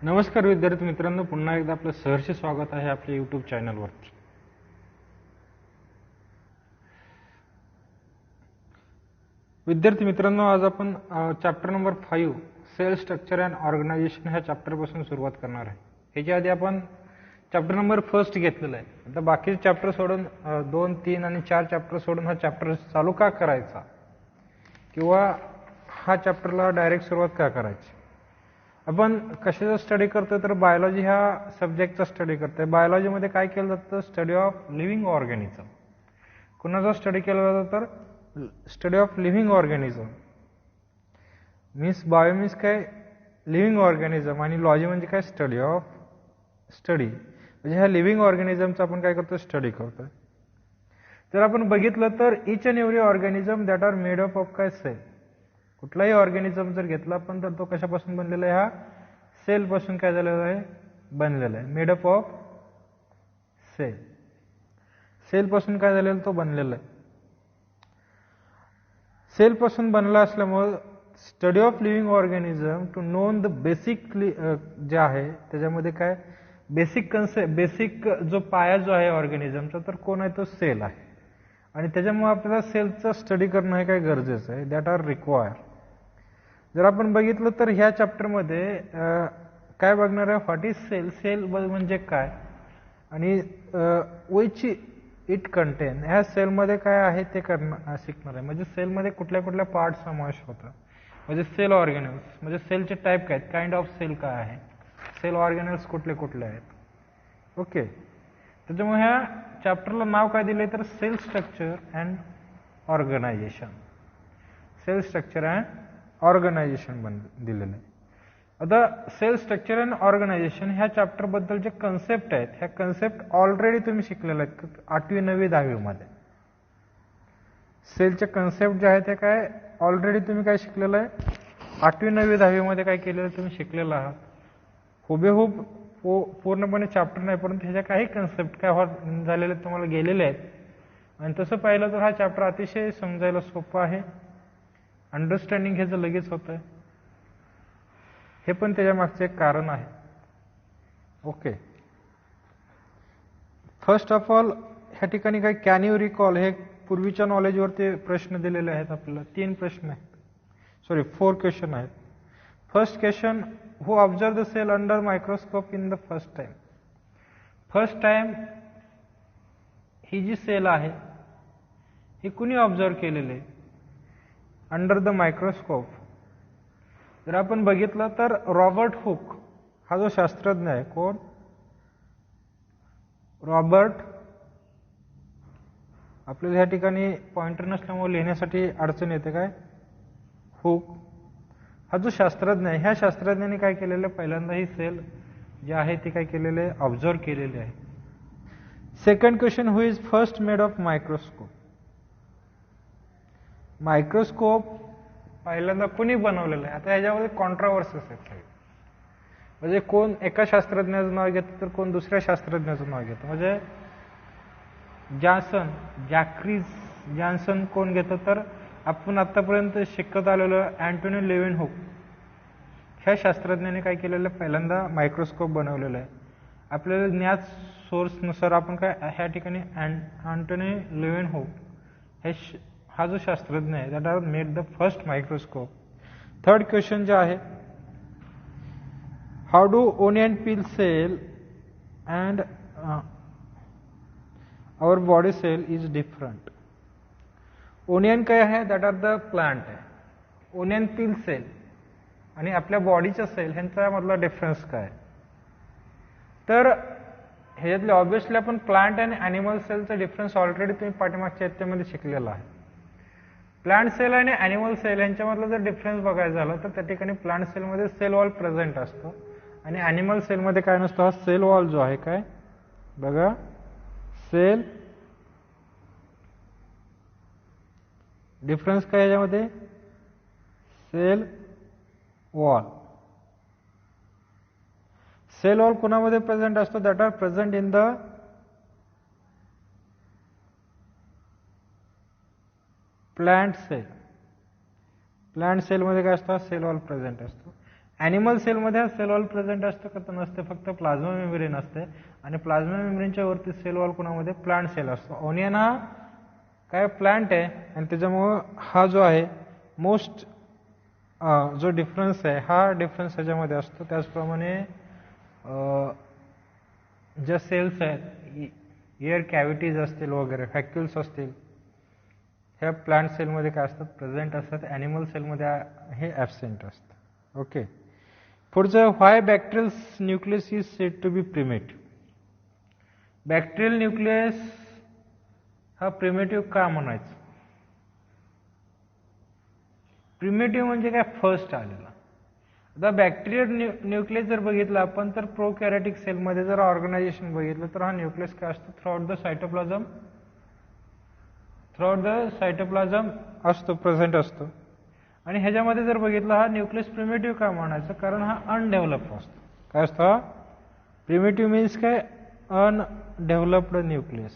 नमस्कार विद्यार्थी मित्रांनो, पुन्हा एकदा आपलं सहर्ष स्वागत आहे आपल्या यूट्यूब चॅनलवरती. विद्यार्थी मित्रांनो, आज आपण chapter number 5 cell structure and organisation ह्या चॅप्टरपासून सुरुवात करणार आहे. ह्याच्या आधी आपण चॅप्टर नंबर 1 घेतलेला आहे. आता बाकीचे चॅप्टर सोडून 2, 3 आणि 4 चॅप्टर सोडून हा चॅप्टर चालू का करायचा किंवा हा चॅप्टरला डायरेक्ट सुरुवात का करायची. आपण कशाचा स्टडी करतोय तर बायोलॉजी ह्या सब्जेक्टचा स्टडी करतोय. बायोलॉजीमध्ये काय केलं जातं? Study of living organism. कुणाचा स्टडी केला जातो तर study of living organism. Bio means काय? Living organism. आणि लॉजी म्हणजे काय? Study of study. म्हणजे ह्या लिव्हिंग ऑर्गॅनिझमचा आपण काय करतोय? स्टडी करतोय. जर आपण बघितलं तर each and every organism that are made up of काय? सेल. कुठलाही ऑर्गॅनिझम जर घेतला आपण तर तो कशापासून बनलेला आहे? हा सेल पासून काय झालेला आहे? बनलेला आहे. Made up of cell. Cell पासून काय झालेला? तो बनलेला आहे. सेल पासून बनला असल्यामुळे study of living organism to known the basic जे आहे त्याच्यामध्ये काय बेसिक कन्सेप्ट, बेसिक जो पाया जो आहे ऑर्गॅनिझमचा तर कोण आहे? तो सेल आहे. आणि त्याच्यामुळे आपल्याला सेलचं स्टडी करणं हे काय गरजेचं आहे. That are require. जर आपण बघितलं तर ह्या चॅप्टरमध्ये काय बघणार आहे? What is sale. सेल म्हणजे काय आणि विच इट कंटेन. ह्या सेलमध्ये काय आहे ते शिकणार आहे. म्हणजे सेलमध्ये कुठल्या कुठल्या पार्ट समावेश होतात. म्हणजे सेल ऑर्गॅनल्स म्हणजे सेलचे टाईप काय आहेत, काइंड ऑफ सेल काय आहे, सेल ऑर्गॅनल्स कुठले कुठले आहेत. ओके. त्याच्यामुळे ह्या चॅप्टरला नाव काय दिलंय तर cell structure and organisation. Cell structure and organisation दिलेलं आहे. आता सेल स्ट्रक्चर अँड ऑर्गनायझेशन ह्या चॅप्टर बद्दल जे कन्सेप्ट आहेत ह्या कन्सेप्ट ऑलरेडी तुम्ही शिकलेल्या आहेत 8वी 9वी 10वी मध्ये. सेलचे कन्सेप्ट जे आहे ते काय ऑलरेडी तुम्ही काय शिकलेलं आहे 8वी 9वी 10वी मध्ये काय केलेलं तुम्ही शिकलेला आहात. हुबेहूब पूर्णपणे चॅप्टर नाही परंतु ह्याच्या काही कन्सेप्ट काय झालेले तुम्हाला गेलेले आहेत. आणि तसं पाहिलं तर हा चॅप्टर अतिशय समजायला सोपं आहे. अंडरस्टँडिंग ह्याचं लगेच होत आहे. हे पण त्याच्या मागचं एक कारण आहे. ओके. फर्स्ट ऑफ ऑल ह्या ठिकाणी काय कॅन यू रिकॉल हे पूर्वीच्या नॉलेजवरती प्रश्न दिलेले आहेत आपल्याला. 3 प्रश्न आहेत. 4 क्वेश्चन आहेत. First question, who observe the cell under microscope in the first time. First time ही जी सेल आहे ही कुणी ऑब्झर्व केलेली आहे अंडर द मायक्रोस्कोप. जर आपण बघितलं तर रॉबर्ट हुक हा जो शास्त्रज्ञ आहे. कोण? रॉबर्ट. आपल्याला ह्या ठिकाणी पॉइंटर नसल्यामुळे लिहिण्यासाठी अडचण येते. काय? हुक हा जो शास्त्रज्ञ आहे ह्या शास्त्रज्ञाने काय केलेलं आहे पहिल्यांदा ही सेल जी आहे ती काय केलेली आहे ऑब्झर्व केलेली आहे. Second question, who is first made of microscope. Microscope पहिल्यांदा कुणी बनवलेलं आहे. आता ह्याच्यामध्ये कॉन्ट्रावर्सीज आहेत. म्हणजे कोण एका शास्त्रज्ञाचं नाव घेतं तर कोण दुसऱ्या शास्त्रज्ञाचं नाव घेतं. म्हणजे जॉन्सन कोण घेतं तर आपण आतापर्यंत शिकत आलेलो अँटोनी लेव्हनहुक ह्या शास्त्रज्ञाने काय केलेलं पहिल्यांदा मायक्रोस्कोप बनवलेलं आहे. आपल्याला ज्ञात सोर्सनुसार आपण काय ह्या ठिकाणी अँटोनी लेव्हनहुक हा जो शास्त्रज्ञ आहे that are made the first microscope. Third question जे आहे, how do onion peel cell and our body cell is different. Onion काय आहे? दॅट आर द प्लांट आहे. ओनियन पील सेल आणि आपल्या बॉडीच्या सेल ह्यांच्यामधला डिफरन्स काय? तर ह्याच्यातले ऑब्व्हियसली आपण प्लांट आणि ॲनिमल सेलचा डिफरन्स ऑलरेडी तुम्ही पाठीमागच्या इत्यामध्ये शिकलेला आहे. प्लांट सेल आणि ॲनिमल सेल यांच्यामधला जर डिफरन्स बघायचा झाला तर त्या ठिकाणी प्लांट सेलमध्ये सेल वॉल प्रेझेंट असतो आणि ॲनिमल सेलमध्ये काय नसतो. हा सेल वॉल जो आहे काय बघा सेल डिफरन्स काय याच्यामध्ये सेल वॉल. सेल वॉल कोणामध्ये प्रेझेंट असतो? That are present in the plant cell. Plant सेलमध्ये काय असतं? सेल वॉल प्रेझेंट असतो. ॲनिमल सेलमध्ये हा सेल वॉल प्रेझेंट असतो का तर नसते, फक्त प्लाझ्मा मेम्ब्रेन असते. आणि प्लाझ्मा मेम्ब्रेनच्या वरती सेल वॉल कोणामध्ये प्लांट सेल असतो. ओनियन हा काय प्लांट आहे आणि त्याच्यामुळं हा जो आहे मोस्ट जो डिफरन्स आहे हा डिफरन्स ह्याच्यामध्ये असतो. त्याचप्रमाणे ज्या सेल्स आहेत एअर कॅव्हिटीज असतील वगैरे फॅक्युल्स असतील ह्या प्लांट सेलमध्ये काय असतात प्रेझेंट असतात. ॲनिमल सेलमध्ये हे ॲबसेंट असतं. ओके. पुढचं why bacterial nucleus is said to be primitive. Bacterial nucleus हा प्रिमेटिव्ह का म्हणायचं? प्रिमेटिव्ह म्हणजे काय फर्स्ट आलेला. आता बॅक्टेरियल न्यूक्लियस जर बघितलं आपण तर प्रोकॅरियोटिक सेलमध्ये जर ऑर्गनायझेशन बघितलं तर हा न्यूक्लियस काय असतो थ्रूआउट द सायटोप्लाझम असतो, प्रेझेंट असतो. आणि ह्याच्यामध्ये जर बघितलं हा न्यूक्लियस प्रिमेटिव्ह का म्हणायचं? कारण हा अनडेव्हलप्ड असतो. काय असतो हा? प्रिमेटिव्ह मीन्स काय? Undeveloped nucleus.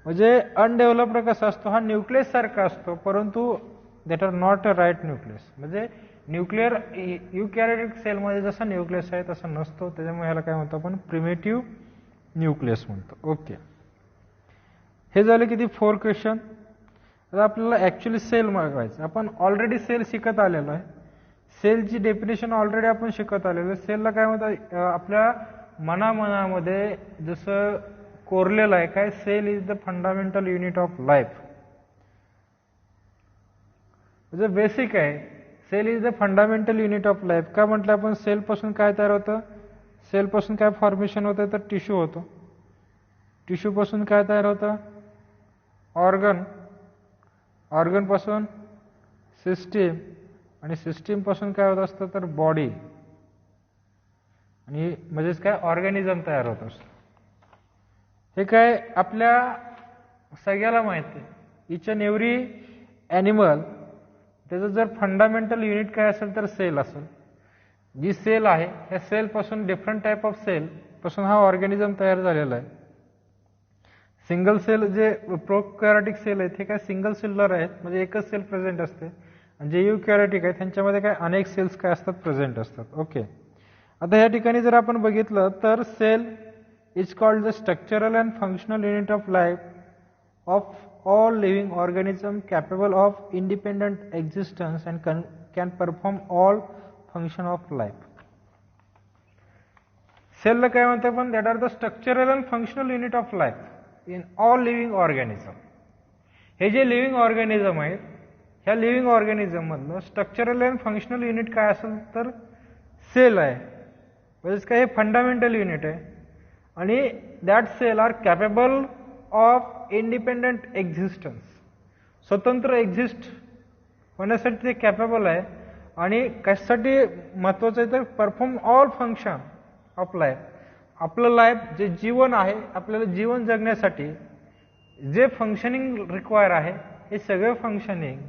म्हणजे अनडेव्हलप्ड कसा असतो? हा न्यूक्लियस सारखा असतो परंतु that are not a right nucleus. म्हणजे न्यूक्लिअर युकॅरियोटिक सेलमध्ये जसा न्यूक्लियस आहे तसा नसतो. त्याच्यामुळे ह्याला काय म्हणतो आपण? प्रिमेटिव्ह न्यूक्लियस म्हणतो. ओके. हे झाले किती 4 क्वेश्चन. आता आपल्याला ॲक्च्युली सेल मागवायचं. आपण ऑलरेडी सेल शिकत आलेलो आहे. सेलची डेफिनेशन ऑलरेडी आपण शिकत आलेलो आहे. सेलला काय म्हणतात? आपल्या मनामध्ये जसं कोरलेलं आहे काय? Cell is the fundamental unit of life. म्हणजे बेसिक आहे. Cell is the fundamental unit of life. का म्हटलं आपण? सेलपासून काय तयार होतं? सेलपासून काय फॉर्मेशन होतं? तर टिश्यू होतो. टिश्यूपासून काय तयार होतं? ऑर्गन. ऑर्गनपासून सिस्टीम. आणि सिस्टीमपासून काय होत असतं? तर बॉडी. आणि म्हणजेच काय? ऑर्गॅनिझम तयार होत असतं. हे काय आपल्या सगळ्याला माहिती आहे. इच अँड एव्हरी ॲनिमल त्याचं जर फंडामेंटल युनिट काय असेल तर सेल असेल. जी सेल आहे ह्या सेलपासून डिफरंट टाईप ऑफ सेल पासून हा ऑर्गॅनिझम तयार झालेला आहे. सिंगल सेल जे प्रोकॅरियोटिक सेल आहेत हे काय सिंगल सेल्युलर आहेत, म्हणजे एकच सेल प्रेझेंट असते. आणि जे युकॅरियोटिक आहेत त्यांच्यामध्ये काय अनेक सेल्स काय असतात प्रेझेंट असतात. ओके. आता या ठिकाणी जर आपण बघितलं तर cell is called the structural and functional unit of life of all living organism capable of independent existence and can perform all function of life. Cell ला काय म्हणतात पण? that are the structural and functional unit of life in all living organism. हे जे living organism आहेत ह्या living organism मधलं structural and functional unit काय असेल तर सेल आहे. म्हणजेच काय? हे फंडामेंटल युनिट आहे. आणि that cell are capable of independent existence. स्वतंत्र एक्झिस्ट होण्यासाठी ते कॅपेबल आहे. आणि कशासाठी महत्वाचं आहे तर perform all function of life. आपलं लाईफ जे जीवन आहे आपल्याला जीवन जगण्यासाठी जे फंक्शनिंग रिक्वायर आहे हे सगळे फंक्शनिंग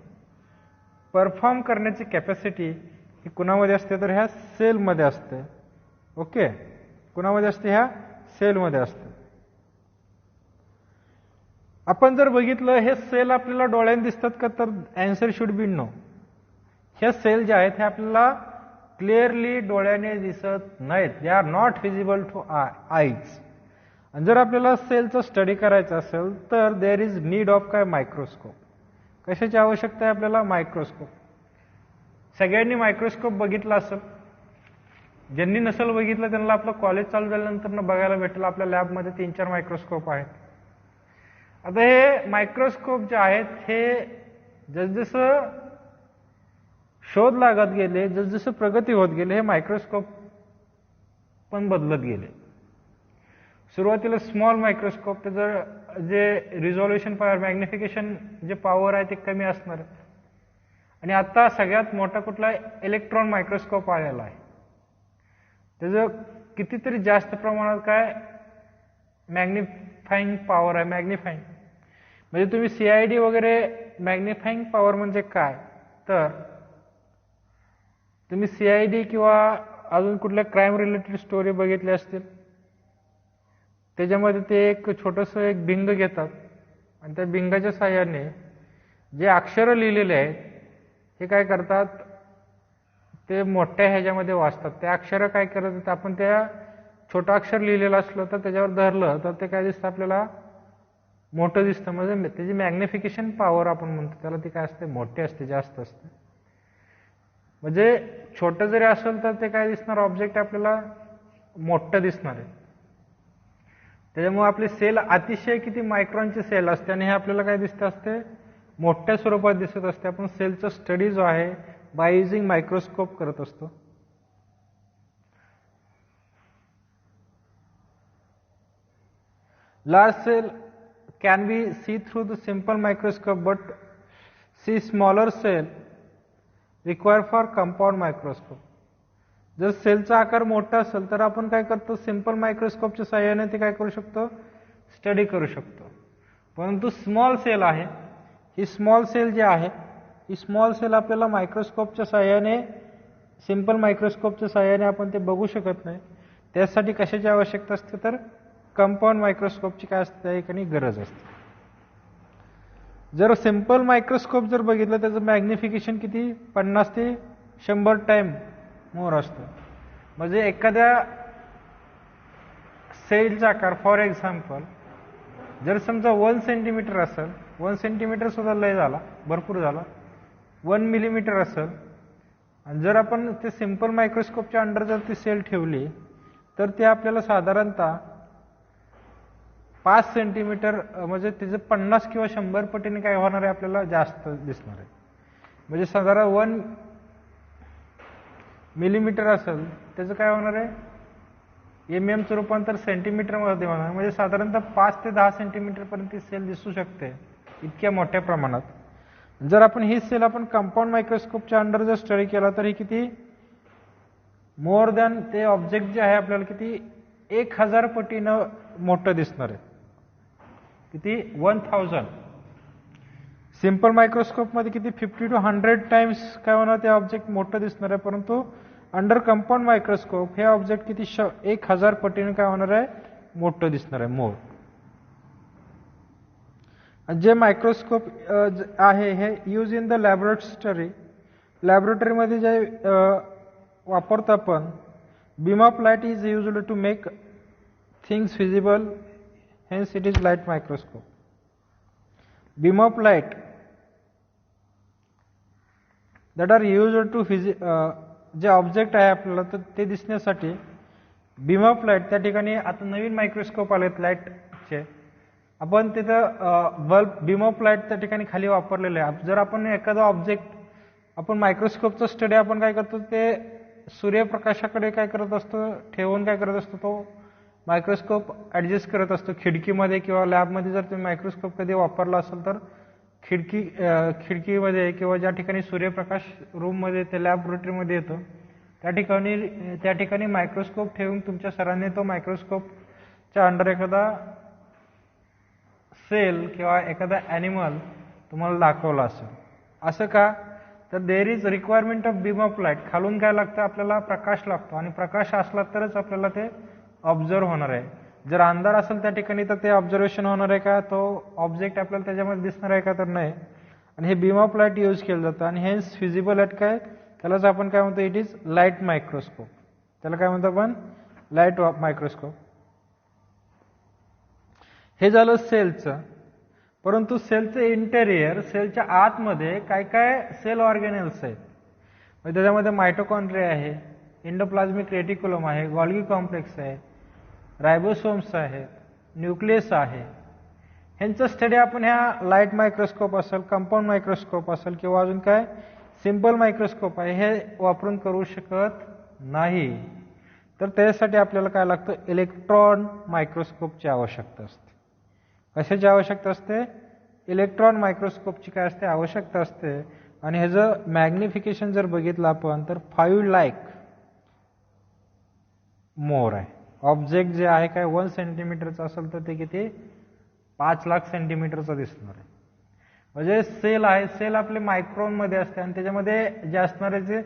परफॉर्म करण्याची कॅपॅसिटी ही कुणामध्ये असते तर ह्या सेलमध्ये असते. ओके. कुणामध्ये असते? ह्या सेलमध्ये असते. आपण जर बघितलं हे सेल आपल्याला डोळ्याने दिसतात का तर अँसर शुड बी नो. ह्या सेल ज्या आहेत हे आपल्याला क्लिअरली डोळ्याने दिसत नाहीत. They are not visible two eyes. आणि जर आपल्याला सेलचा स्टडी करायचा असेल तर देअर इज नीड ऑफ काय? मायक्रोस्कोप. कशाची आवश्यकता आहे आपल्याला? मायक्रोस्कोप. सगळ्यांनी मायक्रोस्कोप बघितला असेल. ज्यांनी नसेल बघितलं त्यांना आपलं कॉलेज चालू झाल्यानंतर बघायला भेटेल. आपल्या लॅबमध्ये 3-4 मायक्रोस्कोप आहेत. आता हे मायक्रोस्कोप जे आहेत हे जसजसं शोध लागत गेले जसजसं प्रगती होत गेले हे मायक्रोस्कोप पण बदलत गेले. सुरुवातीला स्मॉल मायक्रोस्कोप त्याचं जे रिझॉल्युशन पॉवर मॅग्निफिकेशन जे पॉवर आहे ते कमी असणार. आणि आता सगळ्यात मोठा कुठला इलेक्ट्रॉन मायक्रोस्कोप आलेला आहे. त्याचं कितीतरी जास्त प्रमाणात काय मॅग्निफाईंग पॉवर आहे. मॅग्निफाईंग म्हणजे तुम्ही CID वगैरे मॅग्निफाईंग पॉवर म्हणजे काय तर तुम्ही CID किंवा अजून कुठल्या क्राईम रिलेटेड स्टोरी बघितल्या असतील. त्याच्यामध्ये ते एक छोटंसं भिंग घेतात आणि त्या भिंगाच्या साह्याने जे अक्षरं लिहिलेले आहेत हे काय करतात, ते मोठ्या ह्याच्यामध्ये वाचतात. ते अक्षर काय करतात, आपण त्या छोटं अक्षर लिहिलेलं असलं तर त्याच्यावर धरलं तर ते काय दिसतं आपल्याला, मोठं दिसतं. म्हणजे त्याची मॅग्निफिकेशन पॉवर आपण म्हणतो त्याला, ती काय असते, मोठे असते, जास्त असते. म्हणजे छोटं जरी असेल तर ते काय दिसणार, ऑब्जेक्ट आपल्याला मोठं दिसणार आहे. त्याच्यामुळे आपले सेल अतिशय किती मायक्रॉनचे सेल असते आणि हे आपल्याला काय दिसत असते, मोठ्या स्वरूपात दिसत असते. आपण सेलचा स्टडी जो आहे बाय युजिंग मायक्रोस्कोप करत असतो. Large cell can be see through the simple microscope, but see smaller cell require for compound microscope. जर सेलचा आकार मोठा असेल तर आपण काय करतो, सिंपल मायक्रोस्कोपच्या सहाय्याने ते काय करू शकतो, स्टडी करू शकतो. परंतु स्मॉल सेल आहे, ही स्मॉल सेल जी आहे ही स्मॉल सेल आपल्याला मायक्रोस्कोपच्या सहाय्याने, सिंपल मायक्रोस्कोपच्या सहाय्याने आपण ते बघू शकत नाही. त्यासाठी कशाची आवश्यकता असते, तर कंपाऊंड मायक्रोस्कोपची काय असते, त्या ठिकाणी गरज असते. जर सिंपल मायक्रोस्कोप जर बघितलं त्याचं मॅग्निफिकेशन किती, 50 ते 100 टाइम मोर असतं. म्हणजे एखाद्या सेलचा आकार, फॉर एक्झाम्पल जर समजा 1 सेंटीमीटर असेल, 1 सेंटीमीटर सुद्धा लय झाला, भरपूर झाला, 1 मिलीमीटर असेल, आणि जर आपण ते सिंपल मायक्रोस्कोपच्या अंडर जर ती सेल ठेवली तर ते आपल्याला साधारणतः 5 सेंटीमीटर, म्हणजे त्याचं 50 किंवा 100 पटीने काय होणार आहे, आपल्याला जास्त दिसणार आहे. म्हणजे साधारण 1 मिलीमीटर असेल त्याचं काय होणार आहे, चं रूपांतर सेंटीमीटरमध्ये होणार. म्हणजे साधारणतः 5 ते 10 सेंटीमीटरपर्यंत ती सेल दिसू शकते, इतक्या मोठ्या प्रमाणात. जर आपण ही सेल आपण कंपाऊंड मायक्रोस्कोपच्या अंडर जर स्टडी केला तर ही किती, मोर दॅन ते ऑब्जेक्ट जे आहे आपल्याला किती 1000 पटीनं मोठं दिसणार आहे. किती, 1000. सिंपल मायक्रोस्कोपमध्ये किती 50 to 100 टाइम्स काय होणार, ते ऑब्जेक्ट मोठं दिसणार आहे. परंतु अंडर कंपाऊंड मायक्रोस्कोप हे ऑब्जेक्ट किती 1000 पटीने काय होणार आहे, मोठं दिसणार आहे, मोर. जे मायक्रोस्कोप आहे हे यूज इन द लॅबोरेटरी, लॅबोरेटरीमध्ये जे वापरतो आपण. Beam of light is used to make things visible, hence it is light microscope. Beam of light that are used to जे ऑब्जेक्ट आहे आपल्याला तर ते दिसण्यासाठी बीम ऑफ लाईट, त्या ठिकाणी आता नवीन मायक्रोस्कोप आलेत लाईटचे. आपण तिथं बल्ब बीम ऑफ लाईट त्या ठिकाणी खाली वापरलेले आहे. जर आपण एखादा ऑब्जेक्ट, आपण मायक्रोस्कोपचा स्टडी आपण काय करतो, ते सूर्यप्रकाशाकडे काय करत असतो, ठेवून काय करत असतो, तो मायक्रोस्कोप ॲडजस्ट करत असतो. खिडकीमध्ये किंवा लॅबमध्ये जर तुम्ही मायक्रोस्कोप कधी वापरला असेल तर खिडकीमध्ये किंवा ज्या ठिकाणी सूर्यप्रकाश रूममध्ये ते लॅबोरेटरीमध्ये येतो त्या ठिकाणी मायक्रोस्कोप ठेवून तुमच्या सरांनी तो मायक्रोस्कोपच्या अंडर एखादा सेल किंवा एखादा ॲनिमल तुम्हाला दाखवला असेल. असं का, तर there is requirement of beam of light. खालून काय लागतं, आपल्याला प्रकाश लागतो, आणि प्रकाश असला तरच आपल्याला ते ऑब्झर्व होणार आहे. जर अंधार असेल त्या ठिकाणी तर ते ऑब्झर्वेशन होणार आहे का, तो ऑब्जेक्ट आपल्याला त्याच्यामध्ये दिसणार आहे का, तर नाही. आणि हे बीम ऑफ लाईट यूज केलं जातं, आणि हे फिजिबल लाईट काय, त्यालाच आपण काय म्हणतो, इट इज लाईट मायक्रोस्कोप. त्याला काय म्हणतो आपण, लाईट मायक्रोस्कोप. हे झालं सेलचं. परंतु सेलचं इंटेरियर, सेलच्या आतमध्ये काय काय सेल ऑर्गॅनेल्स आहेत. त्याच्यामध्ये मायटोकॉन्ड्रिया आहे, एंडोप्लाझ्मिक रेटिक्युलम आहे, गॉल्गी कॉम्प्लेक्स आहे, रायबोसोम्स आहेत, न्यूक्लियस आहे. ह्यांचं स्टडी आपण ह्या लाईट मायक्रोस्कोप असेल, कंपाऊंड मायक्रोस्कोप असेल किंवा अजून काय सिंपल मायक्रोस्कोप आहे हे वापरून करू शकत नाही. तर त्यासाठी आपल्याला काय लागतं, इलेक्ट्रॉन मायक्रोस्कोपची आवश्यकता असते. कशाची आवश्यकता असते, इलेक्ट्रॉन मायक्रोस्कोपची काय असते, आवश्यकता असते. आणि ह्याचं मॅग्निफिकेशन जर बघितलं आपण तर 5 लाख मोर आहे. ऑब्जेक्ट जे आहे काय 1 सेंटीमीटरचं असेल तर ते किती 5 लाख सेंटीमीटरचं दिसणार आहे. म्हणजे सेल आहे, सेल आपले मायक्रॉनमध्ये असते, आणि त्याच्यामध्ये जे असणारे जे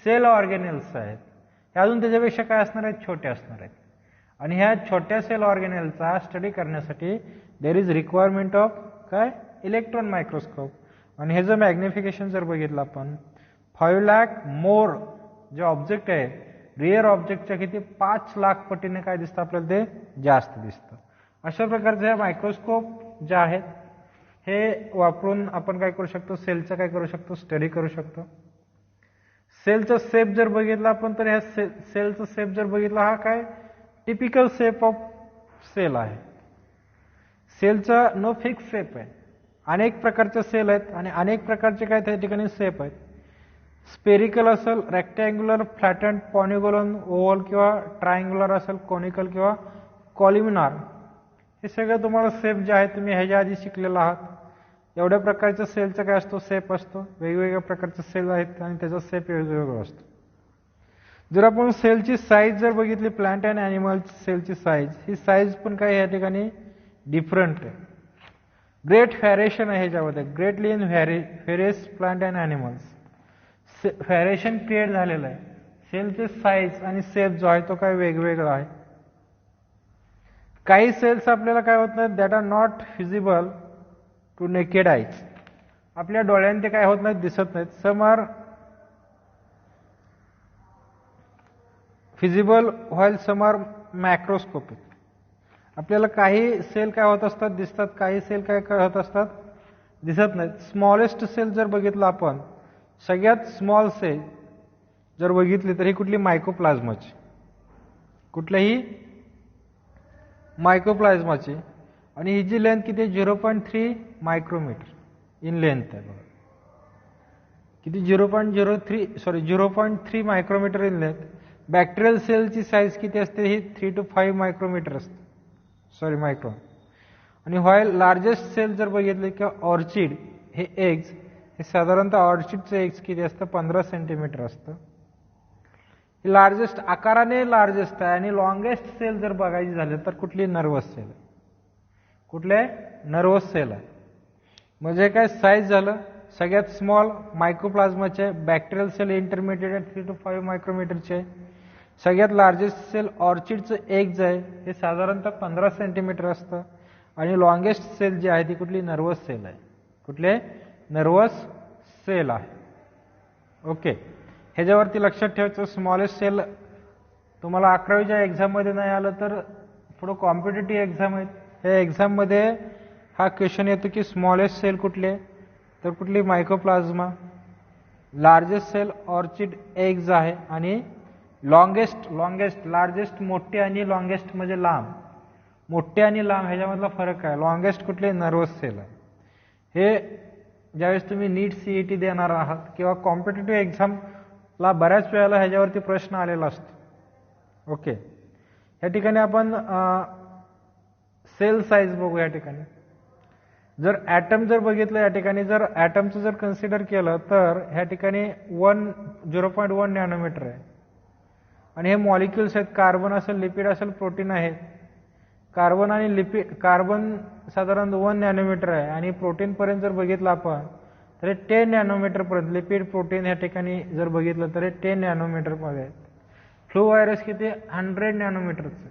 सेल ऑर्गॅनेल्स आहेत हे अजून त्याच्यापेक्षा काय असणार आहेत, छोटे असणार आहेत. आणि ह्या छोट्या सेल ऑर्गॅनेलचा स्टडी करण्यासाठी देर इज रिक्वायरमेंट ऑफ काय, इलेक्ट्रॉन मायक्रोस्कोप. आणि हे जर मॅग्निफिकेशन जर बघितलं आपण 5 लाख मोर जे ऑब्जेक्ट आहे रिअर ऑब्जेक्टच्या किती 5 लाख पटीने काय दिसतं आपल्याला ते जास्त दिसतं. अशा प्रकारचे मायक्रोस्कोप जे आहेत हे वापरून आपण काय करू शकतो, सेलचं काय करू शकतो, स्टडी करू शकतो. सेलचा शेप जर बघितला आपण तर ह्या सेलचा शेप जर बघितला हा काय टिपिकल शेप ऑफ सेल आहे. सेलचा नो फिक्स शेप आहे. अनेक प्रकारचे सेल आहेत आणि अनेक प्रकारचे काय त्या ठिकाणी शेप आहेत. स्पेरिकल असेल, रेक्टँग्युलर, फ्लॅटंड, पॉलिगॉन, ओव्हल किंवा ट्रायंग्युलर असेल, कोनिकल किंवा कॉलिमिनार, हे सगळं तुम्हाला शेप जे आहे तुम्ही ह्याच्या आधी शिकलेला आहात. एवढ्या प्रकारच्या सेलचा काय असतो, शेप असतो. वेगवेगळ्या प्रकारचे सेल आहेत आणि त्याचा शेप वेगवेगळा असतो. जर आपण सेलची साईज जर बघितली, प्लांट अँड ॲनिमल सेलची साईज, ही साईज पण काय या ठिकाणी डिफरंट आहे. ग्रेट व्हॅरिएशन आहे ह्याच्यामध्ये, greatly in various plant and animals. Variation create झालेलं आहे. सेलचे साईज आणि शेप जो आहे तो काय वेगवेगळा आहे. काही सेल्स आपल्याला काय होत नाहीत, that are not visible to naked eyes. आपल्या डोळ्याने ते काय होत नाहीत, दिसत नाहीत. Some are visible while some are macroscopic. आपल्याला काही सेल काय होत असतात, दिसतात. काही सेल काय होत असतात, दिसत नाहीत. स्मॉलेस्ट सेल जर बघितलं आपण, सगळ्यात स्मॉल सेल जर बघितली तर ही कुठली, मायकोप्लाझ्माची. कुठल्याही मायक्रोप्लाझ्माची. आणि ही जी लेंथ किती, 0.3 मायक्रोमीटर इन लेंथ आहे बघा. किती, 0.3 मायक्रोमीटर इन लेंथ. बॅक्टेरियल सेलची साईज किती असते, ही 3 to 5 मायक्रोमीटर असते, मायक्रॉन. आणि व्हाईल लार्जेस्ट सेल जर बघितले किंवा ऑर्चिड हे एग्ज, हे साधारणतः ऑर्चिडचं एग्ज किती असतं, 15 सेंटीमीटर असतं. हे लार्जेस्ट, आकाराने लार्जेस्ट आहे. आणि लॉंगेस्ट सेल जर बघायची झाली तर कुठली, नर्वस सेल आहे. कुठले, नर्वस सेल आहे. म्हणजे काय साईज झालं, सगळ्यात स्मॉल मायक्रोप्लाझ्माचे. बॅक्टेरियल सेल इंटरमिडिएट 3 to 5 मायक्रोमीटरचे. सगळ्यात लार्जेस्ट सेल ऑर्चिडचं एग्ज आहे, हे साधारणतः 15 सेंटीमीटर असतं. आणि लॉंगेस्ट सेल जी आहे ती कुठली, नर्वस सेल आहे. कुठले, नर्वस सेल आहे. ओके, ह्याच्यावरती लक्षात ठेवायचं. स्मॉलेस्ट सेल तुम्हाला 11वीच्या एक्झाममध्ये नाही आलं तर पुढं कॉम्पिटेटिव्ह एक्झाम आहेत, ह्या एक्झाममध्ये हा क्वेश्चन येतो की स्मॉलेस्ट सेल कुठले, तर कुठली, मायक्रोप्लाझ्मा. लार्जेस्ट सेल ऑर्चिड एग्ज आहे. आणि लॉंगेस्ट, लार्जेस्ट मोठे आणि लॉंगेस्ट म्हणजे लांब. मोठे आणि लांब ह्याच्यामधला फरक आहे. लॉंगेस्ट कुठले, नर्वस सेल आहे. हे ज्यावेळेस तुम्ही नीट सीईटी देणार आहात किंवा कॉम्पिटेटिव्ह एक्झामला बऱ्याच वेळेला ह्याच्यावरती प्रश्न आलेला असतो. ओके, ह्या ठिकाणी आपण सेल साईज बघू. या ठिकाणी जर ॲटम जर बघितलं, या ठिकाणी जर ॲटमचं जर कन्सिडर केलं तर ह्या ठिकाणी 0.1 नॅनोमीटर आहे. आणि हे मॉलिक्युल्स आहेत. कार्बन असेल, लिपिड असेल, प्रोटीन आहे. कार्बन आणि लिपिड, कार्बन साधारण 1 नॅनोमीटर आहे. आणि प्रोटीनपर्यंत जर बघितलं आपण तर 10 नॅनोमीटरपर्यंत. लिपिड, प्रोटीन ह्या ठिकाणी जर बघितलं तर 10 नॅनोमीटरमध्ये आहेत. फ्लू व्हायरस किती, 100 नॅनोमीटरचं.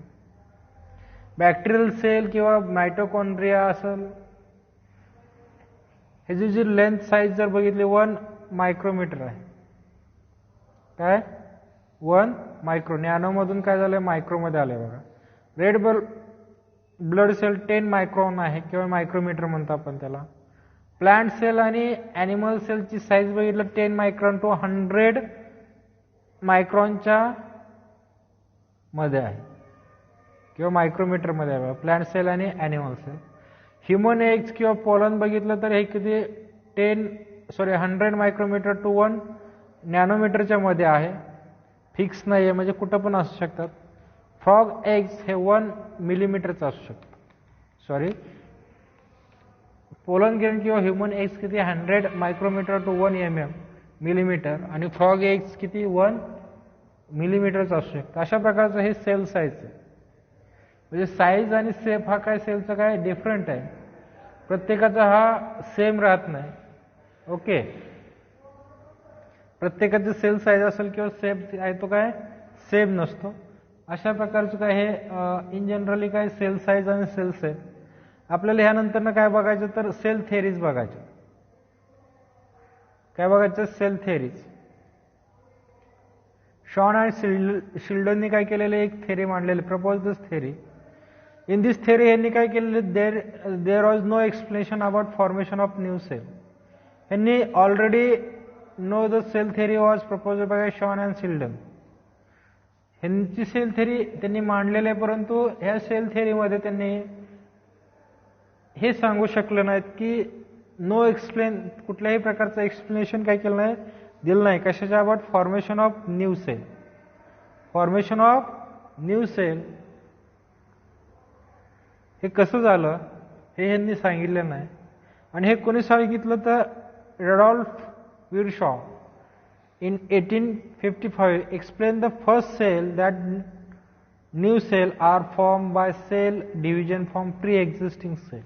बॅक्टेरियल सेल किंवा मायटोकॉन्ड्रिया असेल, ह्याची जी लेंथ साईज जर बघितली 1 मायक्रोमीटर आहे. काय, 1 मायक्रो. नॅनोमधून काय झालंय, मायक्रोमध्ये आलंय बघा. रेड ब्लड सेल 10 मायक्रॉन आहे किंवा मायक्रोमीटर म्हणतो आपण त्याला. प्लांट सेल आणि ॲनिमल सेलची साईज बघितलं 10 मायक्रॉन टू 100 मायक्रॉनच्या मध्ये आहे किंवा मायक्रोमीटरमध्ये आहे. प्लांट सेल आणि ॲनिमल सेल. ह्युमन एग्ज किंवा पोलन बघितलं तर हे किती, 100 मायक्रोमीटर टू 1 नॅनोमीटरच्या मध्ये आहे. फिक्स नाही आहे, म्हणजे कुठं पण असू शकतात. फ्रॉग एग्ज हे 1 मिलीमीटरचं असू शकतं. पोलन ग्रेन किंवा ह्युमन एग्ज किती, 100 मायक्रोमीटर टू 1 मिलीमीटर. आणि फ्रॉग एग्ज किती, 1 मिलीमीटरचं असू शकतं. अशा प्रकारचं हे सेल साईज आहे. म्हणजे साईज आणि शेप हा काय सेलचा काय डिफरंट आहे. प्रत्येकाचा हा सेम राहत नाही. ओके, प्रत्येकाची सेल साईज असेल किंवा शेप आहे तो काय सेम नसतो. अशा प्रकारचं काय हे इन जनरली काय सेल साईज आणि सेल शेप. आपल्याला ह्यानंतर काय बघायचं तर सेल थेरीज बघायचे. काय बघायचं, सेल थेरीज. शॉन अँड शिल्डननी काय केलेलं, एक थेरी मांडलेली, propose this theory. In this theory यांनी काय केलेलं, there was no explanation about formation of new cell. यांनी already know the cell theory was propose by Schwann and Schleiden. ह्यांची सेल थेरी त्यांनी मांडलेली आहे, परंतु ह्या सेल थेरीमध्ये त्यांनी हे सांगू शकले नाहीत की नो एक्सप्लेन, कुठल्याही प्रकारचं एक्सप्लेनेशन काय केलं नाही, दिलं नाही. कशाच्या about formation of new cell. Formation of new cell हे कसं झालं हे ह्यांनी सांगितलं नाही. आणि हे कोणी सांगितलं तर रडॉल्फ विरशॉ in 1855 explained the first cell that new cell are formed by cell division from pre-existing cell.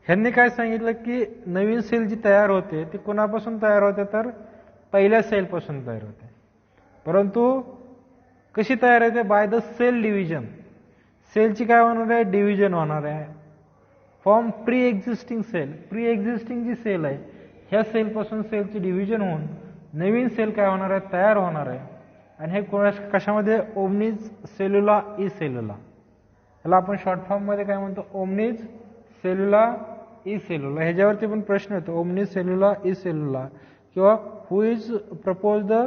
ह्यांनी काय सांगितलं की नवीन सेल जी तयार होते ती कोणापासून तयार होते, तर पहिल्या सेल पासून तयार होते. परंतु कशी तयार होते, बाय द सेल डिव्हिजन. सेलची काय होणार आहे, डिव्हिजन होणार आहे from pre existing cell. Pre existing जी सेल आहे ह्या सेल पासून सेलची डिव्हिजन होऊन नवीन सेल काय होणार आहे, तयार होणार आहे. आणि हे कशामध्ये, ओमनीज सेल्युला ई सेल्युला. ह्याला आपण शॉर्ट फॉर्म मध्ये काय म्हणतो, ओमनीज सेल्युला ई सेल्युला. ह्याच्यावरती पण प्रश्न येतो, ओमनीज सेल्युला ई सेल्युला, किंवा who is propose the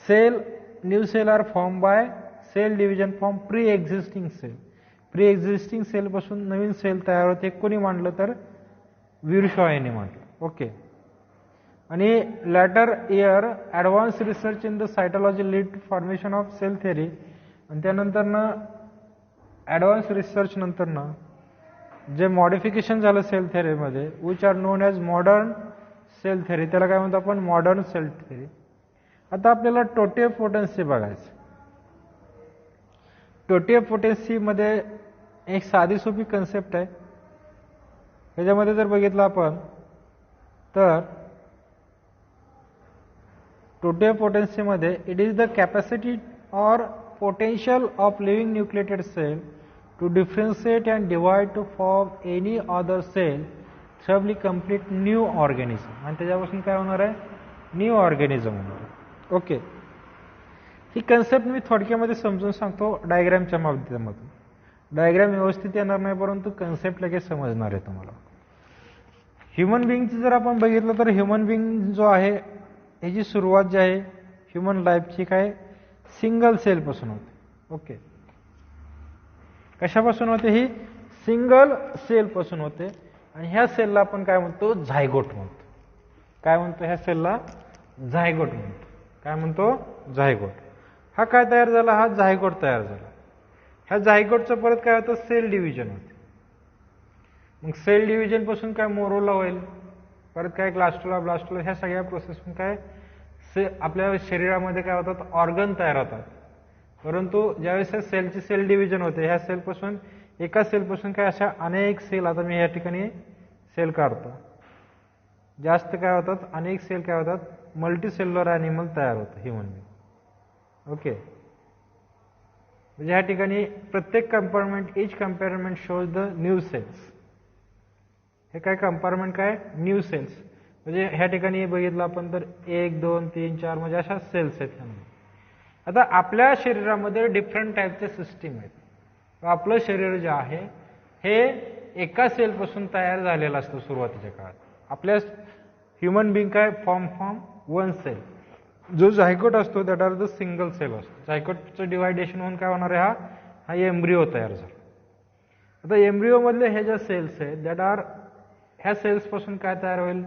cell new cell are form by cell division from pre existing cell. Pre existing cell पासून नवीन सेल तयार होते, कोणी मांडलं तर विरशॉ यांनी मांडलं. ओके. आणि later year advance research in the cytology lead to formation of cell theory. आणि त्यानंतरनं ॲडव्हान्स रिसर्च नंतरनं जे मॉडिफिकेशन झालं सेल थेरीमध्ये, which are known as modern cell theory, त्याला काय म्हणतो आपण, मॉडर्न सेल थेरी. आता आपल्याला टोटिपोटेन्सी बघायचं. टोटिपोटेन्सीमध्ये एक साधी सोपी कन्सेप्ट आहे. ह्याच्यामध्ये जर बघितलं आपण तर टोटिपोटेन्सीमध्ये it is the capacity or potential of living nucleated cell to differentiate and divide to form any other cell thoroughly complete new organism. आणि त्याच्यापासून काय होणार आहे, न्यू ऑर्गॅनिझम होणार आहे. ओके. ही कन्सेप्ट मी थोडक्यामध्ये समजून सांगतो डायग्रॅमच्या माध्यमातून. डायग्रॅम व्यवस्थित येणार नाही, परंतु कन्सेप्ट लगेच समजणार आहे तुम्हाला. ह्युमन बिईंगचं जर आपण बघितलं तर ह्युमन बिईंग जो आहे ह्याची सुरुवात जी आहे ह्युमन लाईफची काय, सिंगल सेलपासून होते. ओके. कशापासून होते, ही सिंगल सेलपासून होते. आणि ह्या सेलला आपण काय म्हणतो, झायगोट म्हणतो. काय म्हणतो, ह्या सेलला झायगोट म्हणतो. काय म्हणतो, झायगोट. हा काय तयार झाला, हा झायगोट तयार झाला. ह्या झायगोटचं परत काय होतं, सेल डिव्हिजन होते. मग सेल डिव्हिजन पासून काय मोरोला होईल, परत काय ग्लास्टोला ब्लास्टोला, ह्या सगळ्या प्रोसेसतून काय आपल्या शरीरामध्ये काय होतात, ऑर्गन तयार होतात. परंतु ज्यावेळेस सेलची सेल डिव्हिजन होते, ह्या सेलपासून एका सेलपासून काय अशा अनेक सेल, आता मी या ठिकाणी सेल काढतो, जास्त काय होतात, अनेक सेल काय होतात, मल्टीसेल्युलर ॲनिमल तयार होतं ह्युमन बिंग. ओके. म्हणजे या ठिकाणी प्रत्येक compartment, each compartment shows the new cells. हे काय कंपार्टमेंट, काय न्यू सेल्स. म्हणजे ह्या ठिकाणी बघितलं आपण तर 1 2 3 4 म्हणजे अशा सेल्स आहेत ह्यामध्ये. आता आपल्या शरीरामध्ये डिफरंट टाईपचे सिस्टीम आहेत. आपलं शरीर जे आहे हे एका सेलपासून तयार झालेलं असतं सुरुवातीच्या काळात. आपल्या ह्युमन बिंग काय फॉर्म वन सेल. जो झायगोट असतो that are the single cell असतो. झायगोटचं डिवायडेशन होऊन काय होणार आहे, हा एम्ब्रिओ तयार झाला. आता एम्ब्रिओ मधले हे ज्या सेल्स आहेत दॅट आर, ह्या सेल्स पासून काय तयार होईल,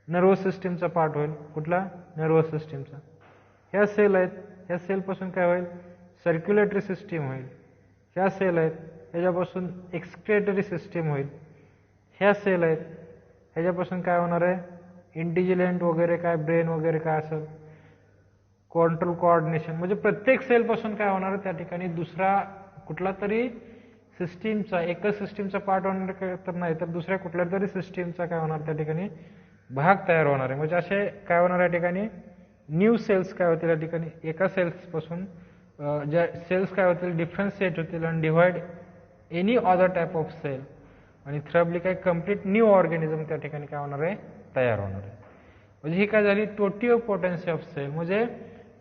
नर्वस सिस्टीमचा पार्ट होईल. कुठला, नर्वस सिस्टीमचा. ह्या सेल आहेत, ह्या सेल पासून काय होईल, सर्क्युलेटरी सिस्टीम होईल. ह्या सेल आहेत ह्याच्यापासून एक्सक्रेटरी सिस्टीम होईल. ह्या सेल आहेत ह्याच्यापासून काय होणार आहे, इंटेलिजंट वगैरे काय, ब्रेन वगैरे काय असेल, कंट्रोल कोऑर्डिनेशन. म्हणजे प्रत्येक सेलपासून काय होणार आहे त्या ठिकाणी दुसरा कुठला तरी सिस्टीमचा, एकच सिस्टीमचा पार्ट होणार तर नाही, तर दुसऱ्या कुठल्या तरी सिस्टीमचा काय होणार त्या ठिकाणी भाग तयार होणार आहे. म्हणजे असे काय होणार या ठिकाणी, न्यू सेल्स काय होतील या ठिकाणी, एका सेल्सपासून ज्या सेल्स काय होतील, डिफरन्शिएट होतील आणि divide any other type of cell. आणि थ्रबली काय कम्प्लीट न्यू ऑर्गॅनिझम त्या ठिकाणी काय होणार आहे तयार होणार आहे. म्हणजे ही काय झाली टोटिओपोटेन्सी ऑफ सेल. म्हणजे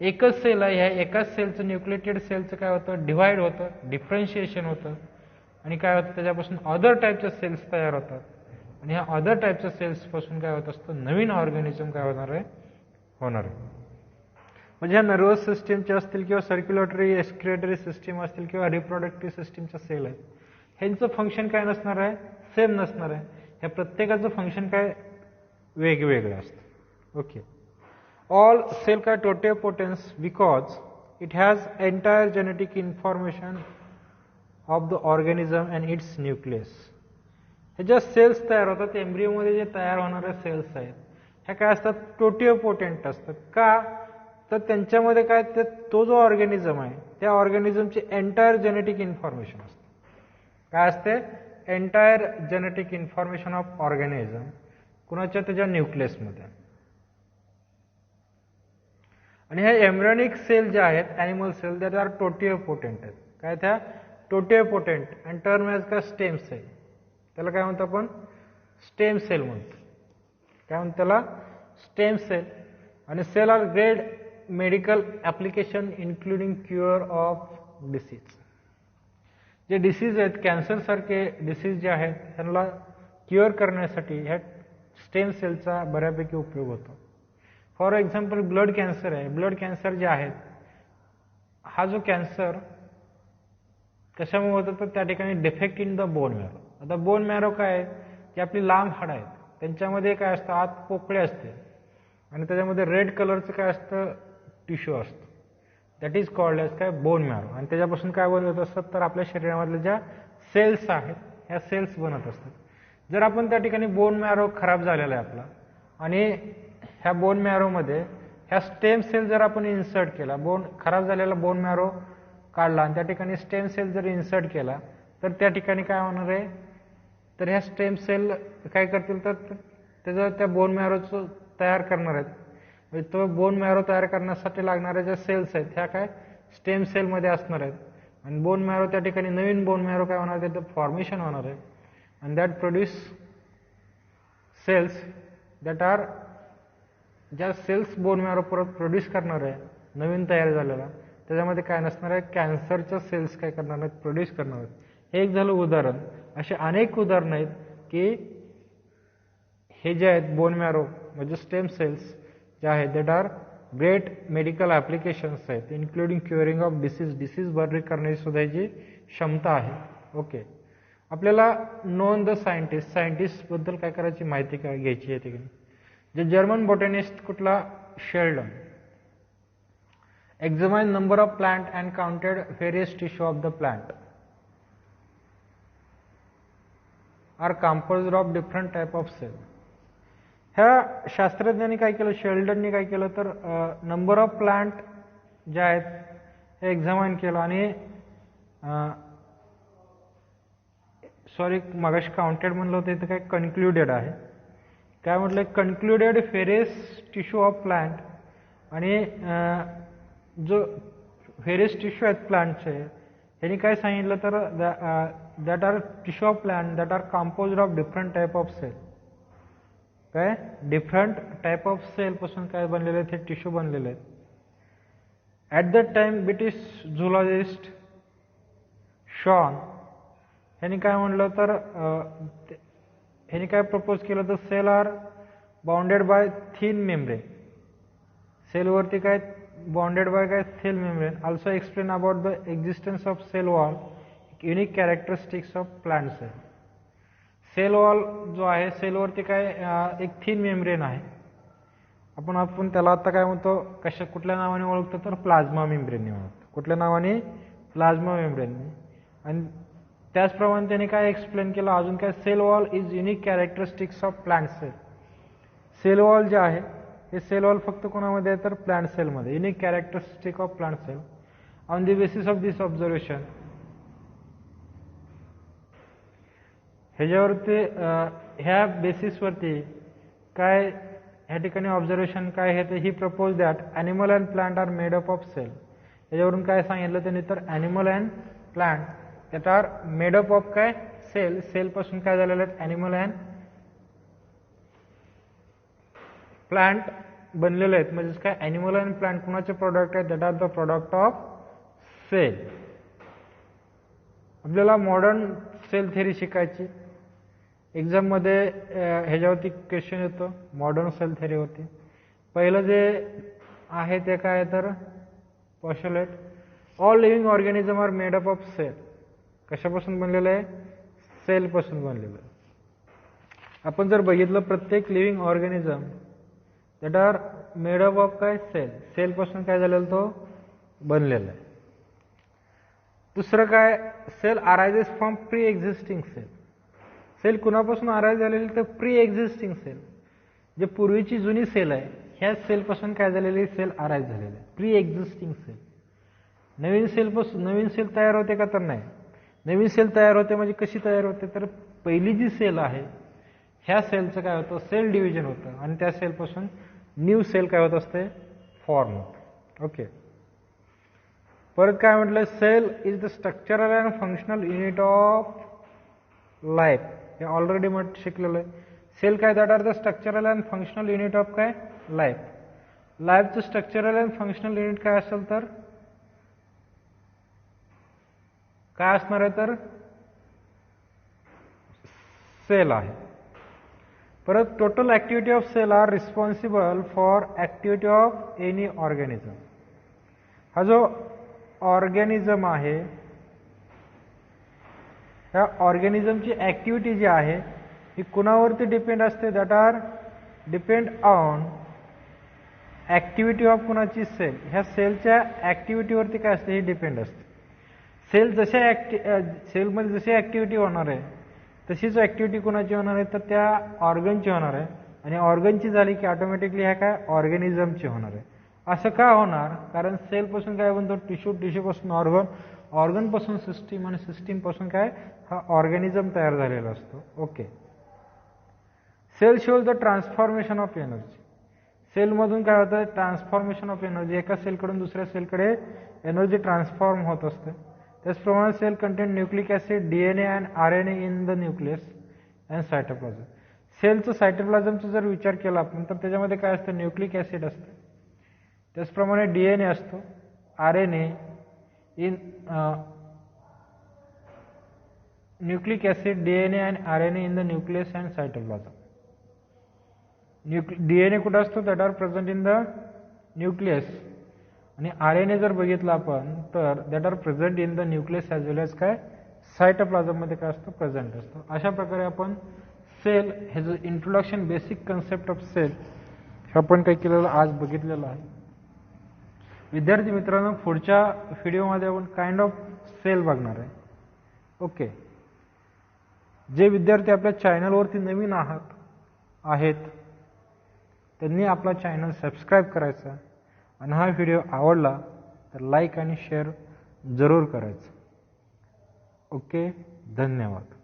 एकच सेल आहे, ह्या एकाच सेलचं न्यूक्लिएटेड सेलचं काय होतं डिव्हाइड होतं, डिफरन्शिएशन होतं आणि काय होतं त्याच्यापासून अदर टाईपच्या सेल्स तयार होतात आणि ह्या अदर टाईपच्या सेल्सपासून काय होत असतं नवीन ऑर्गॅनिझम काय होणार आहे. म्हणजे ह्या नर्वस सिस्टीमचे असतील किंवा सर्क्युलेटरी एक्सक्रिएटरी सिस्टीम असतील किंवा रिप्रोडक्टिव्ह सिस्टीमच्या सेल आहेत, ह्यांचं फंक्शन काय नसणार आहे, सेम नसणार आहे. ह्या प्रत्येकाचं फंक्शन काय वेगवेगळं असतं. ओके. ऑल सेल काय totipotent because it has entire genetic information of the organism and its nucleus. हे ज्या सेल्स तयार होतात एम्ब्रिओमध्ये जे तयार होणाऱ्या सेल्स आहेत ह्या काय असतात टोटिओपोटेंट असतात. का तर त्यांच्यामध्ये काय तो जो ऑर्गॅनिझम आहे त्या ऑर्गॅनिझमची एंटायर जेनेटिक इन्फॉर्मेशन असते. काय असते entire genetic information of organism कुणाच्या त्याच्या न्यूक्लियसमध्ये. आणि ह्या एम्ब्रियोनिक सेल ज्या आहेत ॲनिमल सेल दॅट आर टोटिओपोटेंट आहेत. काय त्या टोटिओपोटेंट अँड टर्म ॲज का स्टेम सेल. त्याला काय म्हणतो आपण स्टेम सेल म्हणतो. काय म्हणतो त्याला स्टेम सेल. आणि cell are great medical application including cure of disease. जे डिसीज आहेत कॅन्सरसारखे डिसीज जे आहेत त्यांना क्युअर करण्यासाठी ह्या स्टेम सेलचा बऱ्यापैकी उपयोग होतो. फॉर एक्झाम्पल ब्लड कॅन्सर आहे. ब्लड कॅन्सर जे आहेत हा जो कॅन्सर कशामुळे होतं तर त्या ठिकाणी defect in the bone marrow. आता बोन मॅरो काय आहे की आपली लांब हाडं आहेत त्यांच्यामध्ये काय असतं आत पोकळे असते आणि त्याच्यामध्ये रेड कलरचं काय असतं टिश्यू असतं. दॅट इज कॉल्ड एज काय बोन मॅरो. आणि त्याच्यापासून काय बनत असतात तर आपल्या शरीरामधल्या ज्या सेल्स आहेत ह्या सेल्स बनत असतात. जर आपण त्या ठिकाणी बोन मॅरो खराब झालेला आहे आपला आणि ह्या बोन मॅरोमध्ये ह्या स्टेम सेल जर आपण इन्सर्ट केला, खराब झालेला बोन मॅरो काढला आणि त्या ठिकाणी स्टेम सेल जर इन्सर्ट केला तर त्या ठिकाणी काय होणार आहे तर ह्या स्टेम सेल काय करतील तर त्याचं त्या बोन मॅरोचं तयार करणार आहेत. म्हणजे तो बोन मॅरो तयार करण्यासाठी लागणाऱ्या ज्या सेल्स आहेत ह्या काय स्टेम सेलमध्ये असणार आहेत आणि बोन मॅरो त्या ठिकाणी नवीन बोन मॅरो काय होणार त्याचं फॉर्मेशन होणार आहे आणि that produce cells that are ज्या सेल्स बोन मॅरो परत प्रोड्यूस करणार आहे नवीन तयार झालेला त्याच्यामध्ये काय नसणार आहे कॅन्सरच्या सेल्स काय करणार आहेत प्रोड्यूस करणार आहेत. हे एक झालं उदाहरण. असे अनेक उदाहरणं आहेत की हे जे आहेत बोन मॅरो म्हणजे स्टेम सेल्स जे आहेत that are great medical applications आहेत इन्क्लुडिंग क्युअरिंग ऑफ डिसीज बरी करण्याची सुद्धा याची क्षमता आहे. ओके. आपल्याला नोन द सायंटिस्टबद्दल काय करायची माहिती काय घ्यायची आहे ठिकाणी. जे जर्मन बॉटनिस्ट कुठला Sheldon examined number of plant and counted various tissue of the plant are composed of different type of cell. ह्या शास्त्रज्ञांनी काय केलं शेल्डननी काय केलं तर नंबर ऑफ प्लांट जे आहेत हे एक्झामाइन केलं आणि मगाशी काउंटेड म्हणलं होतं इथं काय कन्क्लुडेड आहे. काय म्हटलं concluded various tissue of plant आणि जो व्हेरियस टिश्यू आहेत प्लांटचे ह्यांनी काय सांगितलं तर that are tissue of plant that are composed of different type of cell. काय डिफरंट टाईप ऑफ सेलपासून काय बनलेले आहेत हे टिश्यू बनलेले आहेत. At that time British zoologist Schwann ह्यांनी काय म्हणलं तर ह्यांनी काय प्रपोज केलं तर cell are bounded by thin membrane. सेलवरती काय बाउंडेड बाय काय cell membrane. Also explain about the existence of cell wall unique characteristics of plant cell. Cell wall जो आहे सेलवरती काय एक थिन मेम्ब्रेन आहे. आपण त्याला आता काय म्हणतो कुठल्या नावाने ओळखतो तर प्लाझ्मा मेम्ब्रेनने ओळखतो. कुठल्या नावाने प्लाझ्मा मेम्ब्रेनने. आणि त्याचप्रमाणे त्याने काय एक्सप्लेन केलं अजून काय cell wall is unique characteristics of plant cell. Cell wall जे आहे हे सेल वॉल फक्त कोणामध्ये आहे तर प्लांट सेलमध्ये. Unique characteristic of plant cell. On the basis of this observation ह्याच्यावरती ह्या बेसिसवरती काय ह्या ठिकाणी ऑब्झर्वेशन काय आहे तर he propose that animal and plant are made up of cell. याच्यावरून काय सांगितलं त्यांनी तर animal and plant that are made up of काय सेल. सेलपासून काय झालेलं आहेत ॲनिमल अँड प्लांट बनलेले आहेत, म्हणजे काय ॲनिमल आणि प्लांट कुणाचे प्रॉडक्ट आहेत, that are the product of cell. आपल्याला मॉडर्न सेल थेअरी शिकायची. एक्झाममध्ये ह्याच्यावरती क्वेश्चन येतो मॉडर्न सेल थेअरीवरती. पहिलं जे आहे ते काय तर postulate, all living organism are made up of cell. कशापासून बनलेलं आहे, सेलपासून बनलेलं आहे. आपण जर बघितलं प्रत्येक living organism that are made up of काय, सेल. सेलपासून काय झालेलं तो बनलेला आहे. दुसरं काय, cell arises from pre existing cell. Cell कुणापासून अरायझ झालेली तर प्री एक्झिस्टिंग सेल, जे पूर्वीची जुनी सेल आहे ह्या सेलपासून काय झालेली सेल अरायझ झालेली आहे, प्री एक्झिस्टिंग सेल. नवीन सेल तयार होते का तर नाही. नवीन सेल तयार होते म्हणजे कशी तयार होते तर पहिली जी सेल आहे ह्या सेलचं काय होतं, सेल डिव्हिजन होतं आणि त्या सेलपासून न्यू सेल काय होत असते, फॉर्म होत. ओके. परत काय म्हटलं, cell is the structural and functional unit of life. हे ऑलरेडी शिकलेलं आहे. सेल काय, that are the structural and functional unit of काय, लाईफ. लाईफचं स्ट्रक्चरल अँड फंक्शनल युनिट काय असेल तर काय असणार आहे तर सेल आहे. परत total activity of cell are responsible for activity of any organism. हा जो ऑर्गॅनिझम आहे ह्या ऑर्गॅनिझमची ऍक्टिव्हिटी जी आहे ही कुणावरती डिपेंड असते, that are depend on activity of कुणाची, सेल. ह्या सेलच्या ऍक्टिव्हिटीवरती काय असते, ही डिपेंड असते. सेलमध्ये जशी ऍक्टिव्हिटी होणार आहे तशीच ऍक्टिव्हिटी कुणाची होणार आहे तर त्या ऑर्गनची होणार आहे. आणि ऑर्गनची झाली की ऑटोमॅटिकली ह्या काय ऑर्गॅनिझमची होणार आहे. असं का होणार, कारण सेलपासून काय बनतो टिश्यू, टिश्यूपासून ऑर्गन, ऑर्गनपासून सिस्टीम आणि सिस्टीमपासून काय हा ऑर्गॅनिझम तयार झालेला असतो. Okay. Cell shows the transformation of energy. सेलमधून काय होतं, ट्रान्सफॉर्मेशन ऑफ एनर्जी. एका सेलकडून दुसऱ्या सेलकडे एनर्जी ट्रान्सफॉर्म होत असते. त्याचप्रमाणे cell contain nucleic acid, DNA and RNA in the nucleus and cytoplasm. सेलचं सायटोप्लाझमचा जर विचार केला आपण तर त्याच्यामध्ये काय असतं, न्यूक्लिक ऍसिड असतं. त्याचप्रमाणे डीएनए असतो, RNA in nucleic acid, DNA and RNA in the nucleus and cytoplasm. DNA कुठं असतो, that are present in the nucleus. आणि आरएनए जर बघितलं आपण तर that are present in the nucleus as well as काय सायटोप्लाझम मध्ये काय असतो, प्रेझेंट असतो. अशा प्रकारे आपण सेल हे जे introduction basic concept of cell हे आपण काय केलेलं आज बघितलेलं आहे. विद्यार्थी मित्रांनो, पुढच्या व्हिडिओमध्ये आपण काइंड ऑफ सेल बघणार आहे. ओके. जे विद्यार्थी आपल्या चॅनलवरती नवीन आहेत त्यांनी आपला चॅनल सबस्क्राईब करायचा आणि हा व्हिडिओ आवडला तर लाईक आणि शेअर जरूर करायचं. ओके. धन्यवाद.